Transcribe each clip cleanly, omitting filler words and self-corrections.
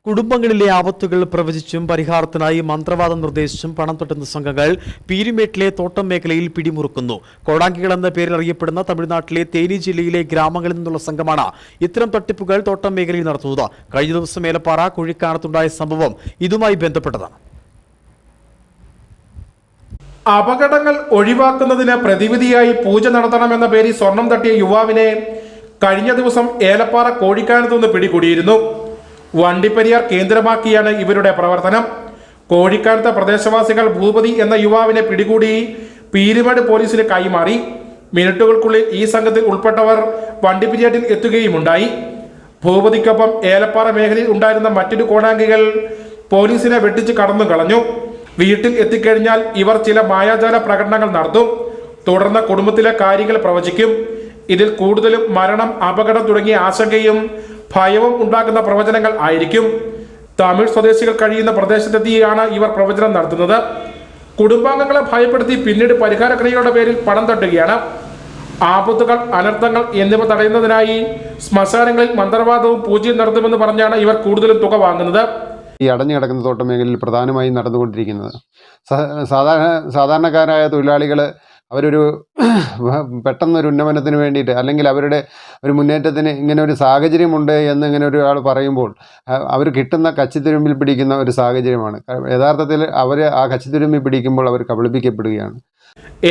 കുടുംബങ്ങളിലെ ആപത്തുകൾ പ്രവചിച്ചും പരിഹാരത്തിനായി മന്ത്രവാദം നിർദ്ദേശിച്ചും പണം തൊട്ടുന്ന സംഘങ്ങൾ പീരുമേട്ടിലെ തോട്ടം മേഖലയിൽ പിടിമുറുക്കുന്നു. കോടാങ്കികൾ എന്ന പേരിൽ അറിയപ്പെടുന്ന തമിഴ്നാട്ടിലെ തേനി ജില്ലയിലെ ഗ്രാമങ്ങളിൽ നിന്നുള്ള സംഘമാണ് ഇത്തരം തട്ടിപ്പുകൾ തോട്ടം മേഖലയിൽ നടത്തുന്നത്. കഴിഞ്ഞ ദിവസം ഏലപ്പാറ കുഴിക്കാനത്തുണ്ടായ സംഭവം ഇതുമായി ബന്ധപ്പെട്ടതാണ്. അപകടങ്ങൾ ഒഴിവാക്കുന്നതിന് പ്രതിവിധിയായി പൂജ നടത്തണമെന്ന പേരിൽ സ്വർണം തട്ടിയ യുവാവിനെ കഴിഞ്ഞ ദിവസം ഏലപ്പാറ കോഴിക്കാനത്തു നിന്ന് പിടികൂടിയിരുന്നു. വണ്ടിപ്പെരിയാർ കേന്ദ്രമാക്കിയാണ് ഇവരുടെ പ്രവർത്തനം. കോഴിക്കാനത്തെ പ്രദേശവാസികൾ ഭൂപതി എന്ന യുവാവിനെ പിടികൂടി പീരുമേട് പോലീസിന് കൈമാറി. മിനിറ്റുകൾക്കുള്ളിൽ ഈ സംഘത്തിൽ ഉൾപ്പെട്ടവർ വണ്ടിപ്പെരിയാറിൽ എത്തുകയുമുണ്ടായി. ഭൂപതിക്കൊപ്പം ഏലപ്പാറ മേഖലയിൽ ഉണ്ടായിരുന്ന മറ്റൊരു കോടാങ്കികൾ പോലീസിനെ വെട്ടിച്ച് കടന്നു കളഞ്ഞു. വീട്ടിൽ എത്തിക്കഴിഞ്ഞാൽ ഇവർ ചില മായാജാല പ്രകടനങ്ങൾ നടത്തും. തുടർന്ന് കുടുംബത്തിലെ കാര്യങ്ങൾ പ്രവചിക്കും. ഇതിൽ കൂടുതലും മരണം, അപകടം തുടങ്ങിയ ആശങ്കയും ഭയവും ഉണ്ടാക്കുന്ന പ്രവചനങ്ങൾ ആയിരിക്കും. തമിഴ് സ്വദേശികൾ കഴിയുന്ന പ്രദേശത്തെത്തിയാണ് ഇവർ പ്രവചനം നടത്തുന്നത്. കുടുംബാംഗങ്ങളെ ഭയപ്പെടുത്തി പിന്നീട് പരിഹാര ക്രിയകളുടെ പേരിൽ പണം തട്ടുകയാണ്. ആപത്തുകൾ, അനർത്ഥങ്ങൾ എന്നിവ തടയുന്നതിനായി ശ്മശാനങ്ങളിൽ മന്ത്രവാദവും പൂജയും നടത്തുമെന്ന് പറഞ്ഞാണ് ഇവർ കൂടുതലും തുക വാങ്ങുന്നത്. ഈ അടഞ്ഞു കിടക്കുന്ന തോട്ടം മേഖലയിൽ പ്രധാനമായും നടന്നുകൊണ്ടിരിക്കുന്നത് സാധാരണക്കാരായ തൊഴിലാളികൾ അവരൊരു പെട്ടെന്നൊരു ഉന്നമനത്തിന് വേണ്ടിയിട്ട്, അല്ലെങ്കിൽ അവരുടെ ഒരു മുന്നേറ്റത്തിന് ഇങ്ങനെ ഒരു സാഹചര്യമുണ്ട് എന്ന് ഇങ്ങനെ ഒരാൾ പറയുമ്പോൾ അവർ കിട്ടുന്ന കച്ചിത്തുരുമ്പിൽ പിടിക്കുന്ന ഒരു സാഹചര്യമാണ്. യഥാർത്ഥത്തിൽ അവർ ആ കച്ചിത്തുരുമ്പിൽ പിടിക്കുമ്പോൾ അവർ കബളിപ്പിക്കപ്പെടുകയാണ്.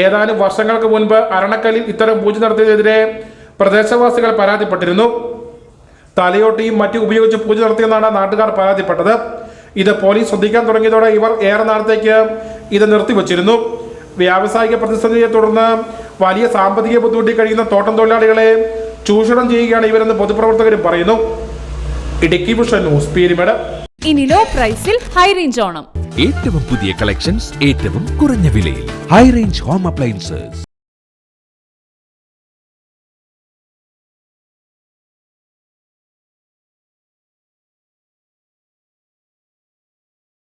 ഏതാനും വർഷങ്ങൾക്ക് മുൻപ് അരണക്കല്ലിൽ ഇത്തരം പൂജ നടത്തിയതിനെതിരെ പ്രദേശവാസികൾ പരാതിപ്പെട്ടിരുന്നു. തലയോട്ടിയും മറ്റും ഉപയോഗിച്ച് പൂജ നടത്തിയെന്നാണ് നാട്ടുകാർ പരാതിപ്പെട്ടത്. ഇത് പോലീസ് ശ്രദ്ധിക്കാൻ തുടങ്ങിയതോടെ ഇവർ ഏറെ നാളത്തേക്ക് ഇത് നിർത്തിവച്ചിരുന്നു. വ്യാവസായിക പ്രതിസന്ധിയെ തുടർന്ന് വലിയ സാമ്പത്തിക ബുദ്ധിമുട്ടി കഴിയുന്ന തോട്ടം തൊഴിലാളികളെ ചൂഷണം ചെയ്യുകയാണ് ഇവരെന്ന് പൊതുപ്രവർത്തകരും പറയുന്നു. Idukki vision news, Peermade. ഇനി ലോ പ്രൈസിൽ ഹൈ റേഞ്ച് ഓണം. ഏറ്റവും പുതിയ കളക്ഷൻസ് ഏറ്റവും കുറഞ്ഞ വിലയിൽ. High range home appliances.